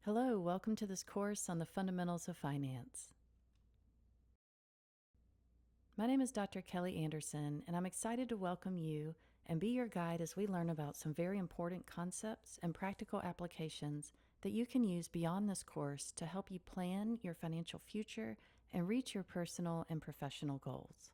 Hello, welcome to this course on the fundamentals of finance. My name is Dr. Kelly Anderson, and I'm excited to welcome you and be your guide as we learn about some very important concepts and practical applications that you can use beyond this course to help you plan your financial future and reach your personal and professional goals.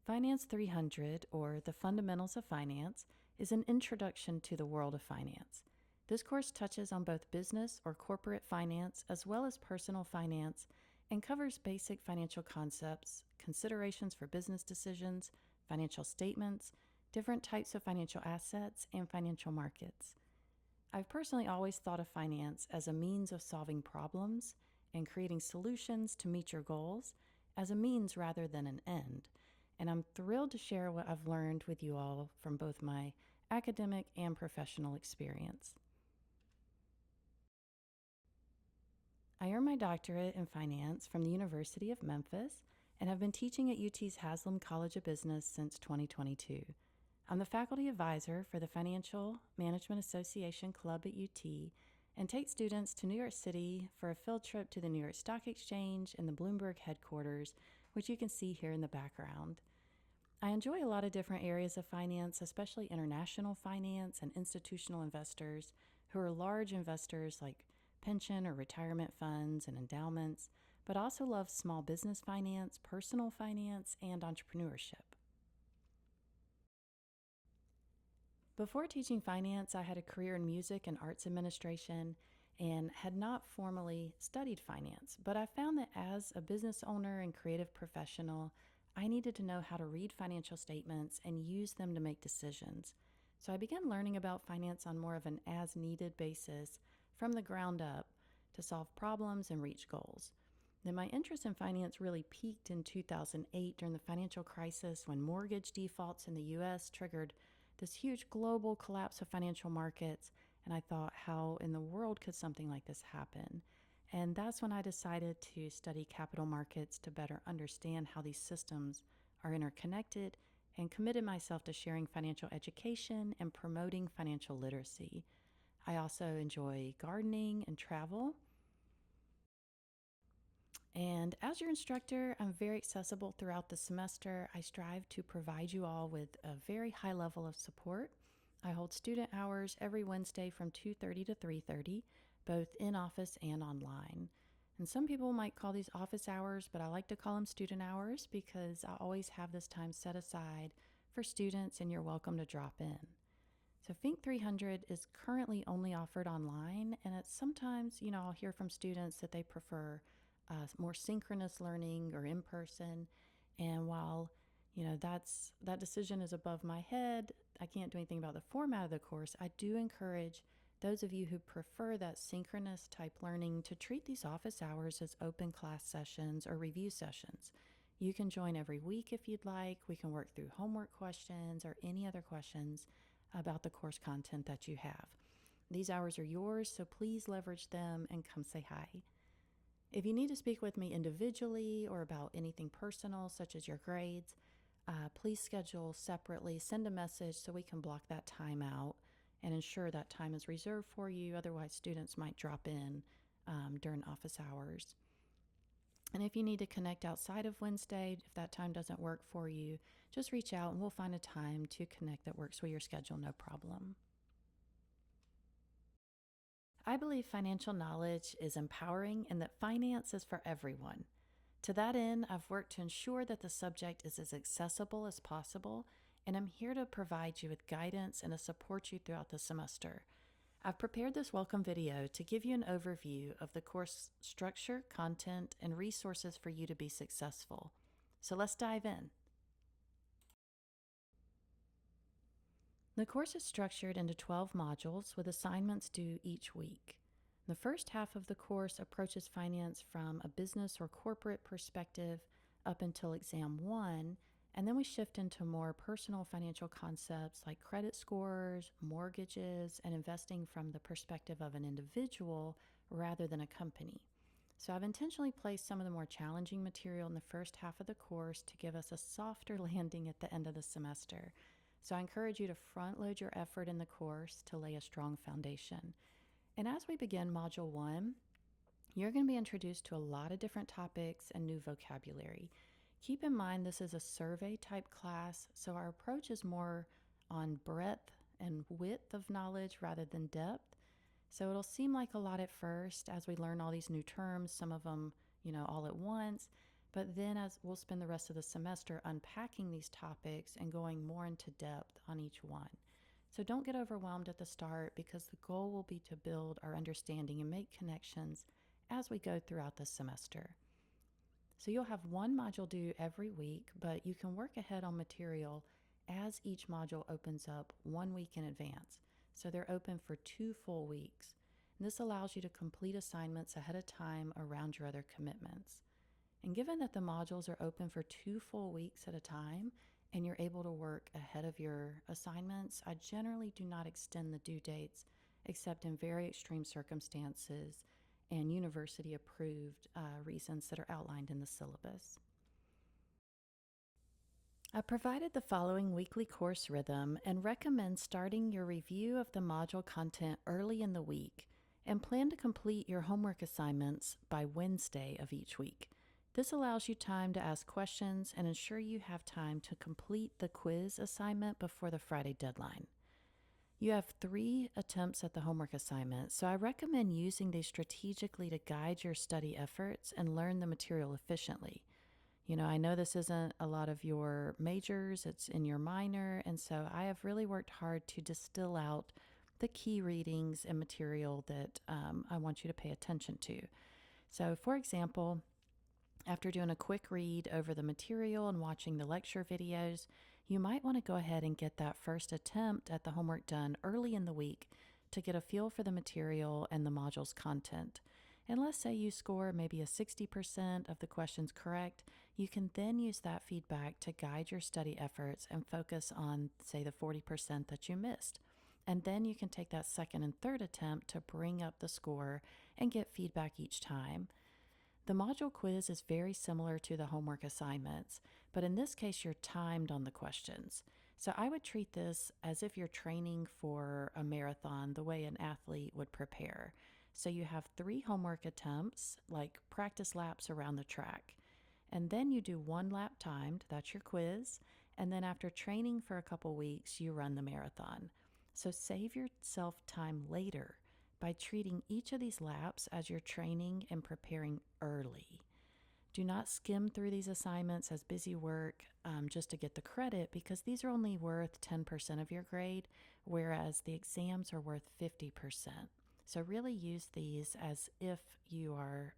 Finance 300, or The Fundamentals of Finance, is an introduction to the world of finance. This course touches on both business or corporate finance as well as personal finance and covers basic financial concepts, considerations for business decisions, financial statements, different types of financial assets, and financial markets. I've personally always thought of finance as a means of solving problems and creating solutions to meet your goals as a means rather than an end. And I'm thrilled to share what I've learned with you all from both my academic and professional experience. I earned my doctorate in finance from the University of Memphis and have been teaching at UT's Haslam College of Business since 2022. I'm the faculty advisor for the Financial Management Association Club at UT and take students to New York City for a field trip to the New York Stock Exchange and the Bloomberg headquarters, which you can see here in the background. I enjoy a lot of different areas of finance, especially international finance and institutional investors who are large investors like pension or retirement funds and endowments, but also love small business finance, personal finance, and entrepreneurship. Before teaching finance, I had a career in music and arts administration and had not formally studied finance, but I found that as a business owner and creative professional, I needed to know how to read financial statements and use them to make decisions. So I began learning about finance on more of an as-needed basis from the ground up to solve problems and reach goals. Then my interest in finance really peaked in 2008 during the financial crisis when mortgage defaults in the U.S. triggered this huge global collapse of financial markets, and I thought, how in the world could something like this happen? And that's when I decided to study capital markets to better understand how these systems are interconnected and committed myself to sharing financial education and promoting financial literacy. I also enjoy gardening and travel. And as your instructor, I'm very accessible throughout the semester. I strive to provide you all with a very high level of support. I hold student hours every Wednesday from 2:30 to 3:30, both in office and online. And some people might call these office hours, but I like to call them student hours because I always have this time set aside for students, and you're welcome to drop in. So FINC 300 is currently only offered online, and it's sometimes, I'll hear from students that they prefer more synchronous learning or in person. And while that decision is above my head, I can't do anything about the format of the course. I do encourage those of you who prefer that synchronous type learning to treat these office hours as open class sessions or review sessions. You can join every week if you'd like. We can work through homework questions or any other questions about the course content that you have. These hours are yours, so please leverage them and come say hi. If you need to speak with me individually or about anything personal, such as your grades, please schedule separately. Send a message so we can block that time out and ensure that time is reserved for you. Otherwise, students might drop in during office hours. And if you need to connect outside of Wednesday, if that time doesn't work for you, just reach out and we'll find a time to connect that works with your schedule, no problem. I believe financial knowledge is empowering and that finance is for everyone. To that end, I've worked to ensure that the subject is as accessible as possible, and I'm here to provide you with guidance and to support you throughout the semester. I've prepared this welcome video to give you an overview of the course structure, content, and resources for you to be successful. So let's dive in. The course is structured into 12 modules with assignments due each week. The first half of the course approaches finance from a business or corporate perspective up until exam 1, and then we shift into more personal financial concepts like credit scores, mortgages, and investing from the perspective of an individual rather than a company. So I've intentionally placed some of the more challenging material in the first half of the course to give us a softer landing at the end of the semester. So I encourage you to front load your effort in the course to lay a strong foundation. And as we begin Module 1, you're going to be introduced to a lot of different topics and new vocabulary. Keep in mind this is a survey type class, so our approach is more on breadth and width of knowledge rather than depth. So it'll seem like a lot at first as we learn all these new terms, some of them, all at once. But then as we'll spend the rest of the semester unpacking these topics and going more into depth on each one. So don't get overwhelmed at the start because the goal will be to build our understanding and make connections as we go throughout the semester. So you'll have one module due every week, but you can work ahead on material as each module opens up 1 week in advance. So they're open for 2 full weeks. And this allows you to complete assignments ahead of time around your other commitments. And given that the modules are open for 2 full weeks at a time and you're able to work ahead of your assignments, I generally do not extend the due dates except in very extreme circumstances and university approved reasons that are outlined in the syllabus. I provided the following weekly course rhythm and recommend starting your review of the module content early in the week and plan to complete your homework assignments by Wednesday of each week. This allows you time to ask questions and ensure you have time to complete the quiz assignment before the Friday deadline. You have 3 attempts at the homework assignment, so I recommend using these strategically to guide your study efforts and learn the material efficiently. I know this isn't a lot of your majors, it's in your minor, and so I have really worked hard to distill out the key readings and material that I want you to pay attention to. So, for example, after doing a quick read over the material and watching the lecture videos, you might want to go ahead and get that first attempt at the homework done early in the week to get a feel for the material and the module's content. And let's say you score maybe a 60% of the questions correct, you can then use that feedback to guide your study efforts and focus on, say, the 40% that you missed. And then you can take that second and third attempt to bring up the score and get feedback each time. The module quiz is very similar to the homework assignments, but in this case, you're timed on the questions. So I would treat this as if you're training for a marathon the way an athlete would prepare. So you have 3 homework attempts, like practice laps around the track. And then you do 1 lap timed, that's your quiz. And then after training for a couple weeks, you run the marathon. So save yourself time later by treating each of these laps as you're training and preparing early. Do not skim through these assignments as busy work just to get the credit, because these are only worth 10% of your grade, whereas the exams are worth 50%. So really use these as if you are,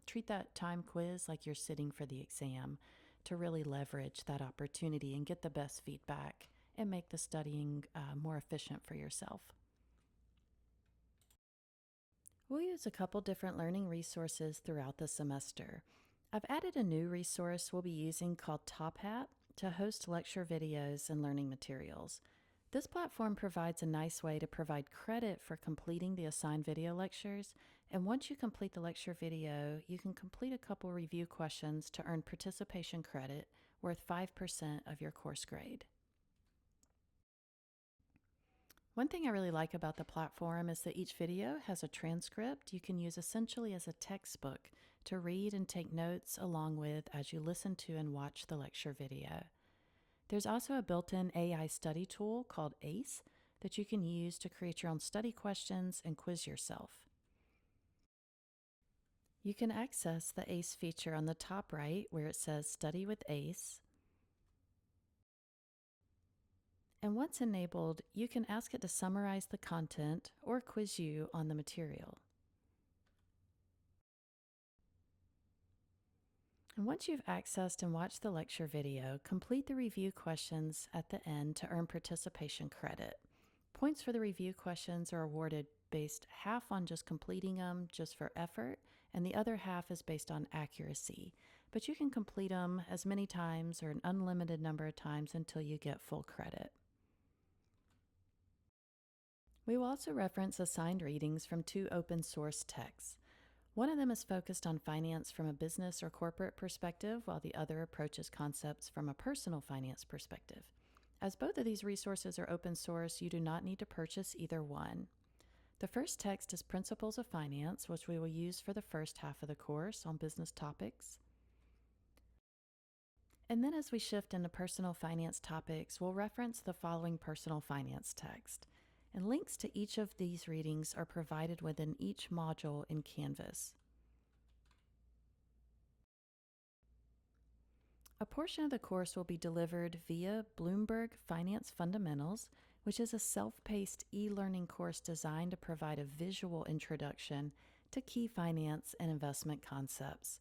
treat that time quiz like you're sitting for the exam to really leverage that opportunity and get the best feedback and make the studying more efficient for yourself. We'll use a couple different learning resources throughout the semester. I've added a new resource we'll be using called Top Hat to host lecture videos and learning materials. This platform provides a nice way to provide credit for completing the assigned video lectures, and once you complete the lecture video, you can complete a couple review questions to earn participation credit worth 5% of your course grade. One thing I really like about the platform is that each video has a transcript you can use essentially as a textbook to read and take notes along with as you listen to and watch the lecture video. There's also a built-in AI study tool called ACE that you can use to create your own study questions and quiz yourself. You can access the ACE feature on the top right where it says Study with ACE. And once enabled, you can ask it to summarize the content or quiz you on the material. And once you've accessed and watched the lecture video, complete the review questions at the end to earn participation credit. Points for the review questions are awarded based half on just completing them just for effort, and the other half is based on accuracy. But you can complete them as many times or an unlimited number of times until you get full credit. We will also reference assigned readings from 2 open source texts. One of them is focused on finance from a business or corporate perspective, while the other approaches concepts from a personal finance perspective. As both of these resources are open source, you do not need to purchase either one. The first text is Principles of Finance, which we will use for the first half of the course on business topics. And then as we shift into personal finance topics, we'll reference the following personal finance text. And links to each of these readings are provided within each module in Canvas. A portion of the course will be delivered via Bloomberg Finance Fundamentals, which is a self-paced e-learning course designed to provide a visual introduction to key finance and investment concepts.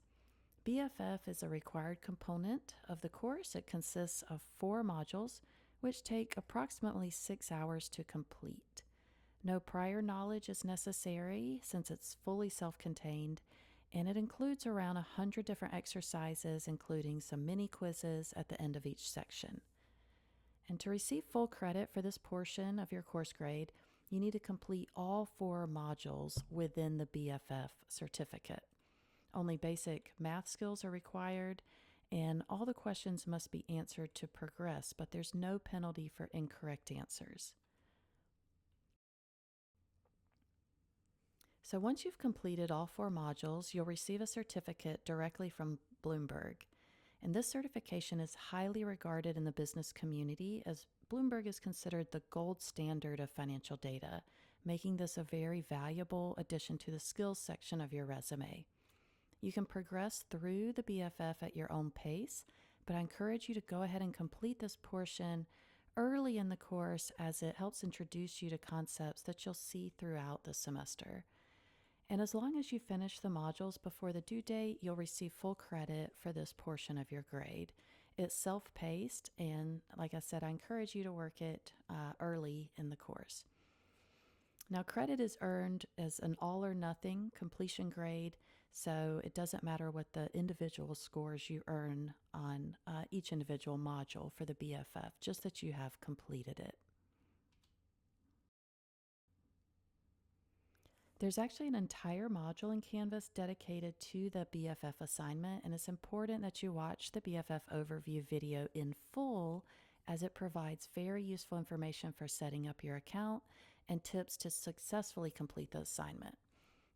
BFF is a required component of the course. It consists of 4 modules, which take approximately 6 hours to complete. No prior knowledge is necessary since it's fully self-contained, and it includes around 100 different exercises, including some mini quizzes at the end of each section. And to receive full credit for this portion of your course grade, you need to complete all 4 modules within the BFF certificate. Only basic math skills are required, and all the questions must be answered to progress, but there's no penalty for incorrect answers. So once you've completed all 4 modules, you'll receive a certificate directly from Bloomberg. And this certification is highly regarded in the business community, as Bloomberg is considered the gold standard of financial data, making this a very valuable addition to the skills section of your resume. You can progress through the BFF at your own pace, but I encourage you to go ahead and complete this portion early in the course, as it helps introduce you to concepts that you'll see throughout the semester. And as long as you finish the modules before the due date, you'll receive full credit for this portion of your grade. It's self-paced, and like I said, I encourage you to work it early in the course. Now, credit is earned as an all or nothing completion grade, so it doesn't matter what the individual scores you earn on each individual module for the BFF, just that you have completed it. There's actually an entire module in Canvas dedicated to the BFF assignment, and it's important that you watch the BFF overview video in full, as it provides very useful information for setting up your account and tips to successfully complete the assignment.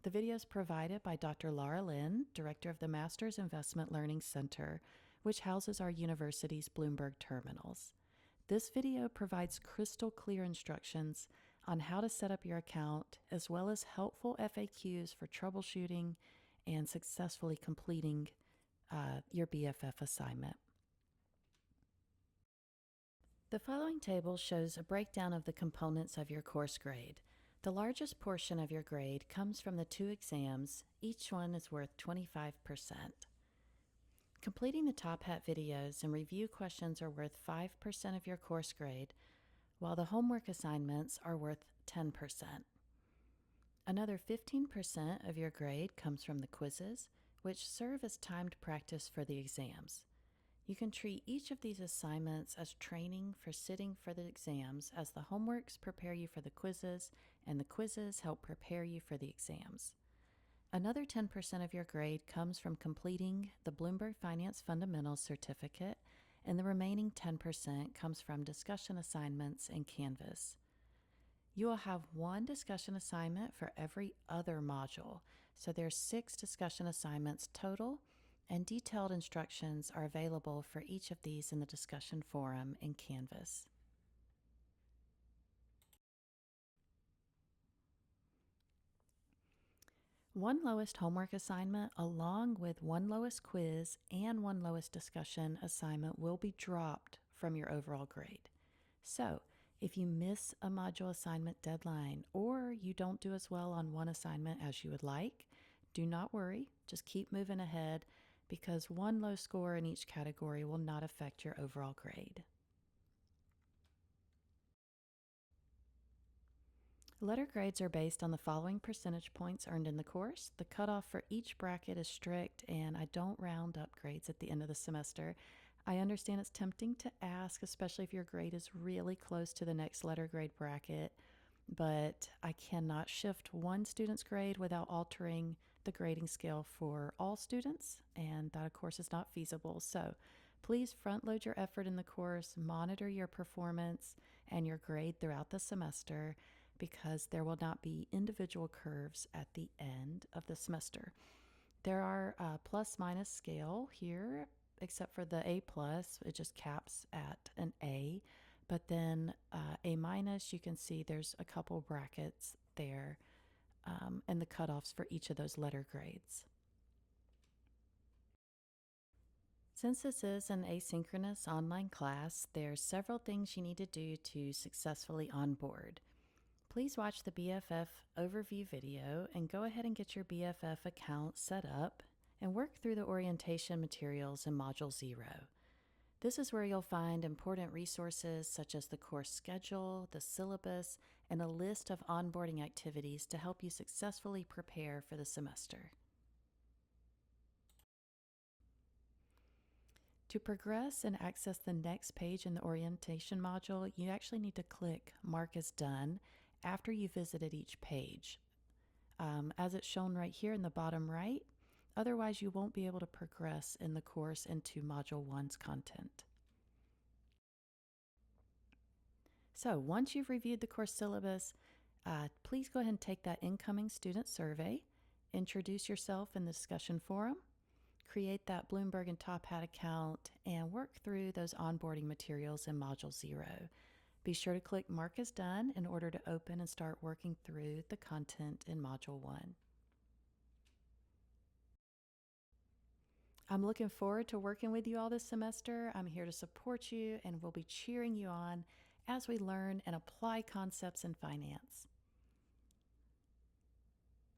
The video is provided by Dr. Laura Lynn, Director of the Masters Investment Learning Center, which houses our university's Bloomberg terminals. This video provides crystal clear instructions on how to set up your account, as well as helpful FAQs for troubleshooting and successfully completing your BFF assignment. The following table shows a breakdown of the components of your course grade. The largest portion of your grade comes from the 2 exams. Each one is worth 25%. Completing the Top Hat videos and review questions are worth 5% of your course grade, while the homework assignments are worth 10%. Another 15% of your grade comes from the quizzes, which serve as timed practice for the exams. You can treat each of these assignments as training for sitting for the exams, as the homeworks prepare you for the quizzes and the quizzes help prepare you for the exams. Another 10% of your grade comes from completing the Bloomberg Finance Fundamentals certificate, and the remaining 10% comes from discussion assignments in Canvas. You will have 1 discussion assignment for every other module, so there's 6 discussion assignments total, and detailed instructions are available for each of these in the discussion forum in Canvas. One lowest homework assignment, along with 1 lowest quiz and 1 lowest discussion assignment, will be dropped from your overall grade. So, if you miss a module assignment deadline, or you don't do as well on one assignment as you would like, do not worry. Just keep moving ahead, because 1 low score in each category will not affect your overall grade. Letter grades are based on the following percentage points earned in the course. The cutoff for each bracket is strict, and I don't round up grades at the end of the semester. I understand it's tempting to ask, especially if your grade is really close to the next letter grade bracket, but I cannot shift one student's grade without altering the grading scale for all students, and that, of course, is not feasible. So Please front load your effort in the course, monitor your performance and your grade throughout the semester because there will not be individual curves at the end of the semester. There are a plus minus scale here, except for the A plus, it just caps at an A. But then A minus, you can see there's a couple brackets there and the cutoffs for each of those letter grades. Since this is an asynchronous online class, there's several things you need to do to successfully onboard. Please watch the BFF overview video and go ahead and get your BFF account set up and work through the orientation materials in Module 0. This is where you'll find important resources such as the course schedule, the syllabus, and a list of onboarding activities to help you successfully prepare for the semester. To progress and access the next page in the orientation module, you actually need to click Mark as Done after you visited each page, as it's shown right here in the bottom right. Otherwise, you won't be able to progress in the course into Module 1's content. So once you've reviewed the course syllabus, please go ahead and take that incoming student survey, introduce yourself in the discussion forum, create that Bloomberg and Top Hat account, and work through those onboarding materials in Module 0. Be sure to click Mark as Done in order to open and start working through the content in Module 1. I'm looking forward to working with you all this semester. I'm here to support you and will be cheering you on as we learn and apply concepts in finance.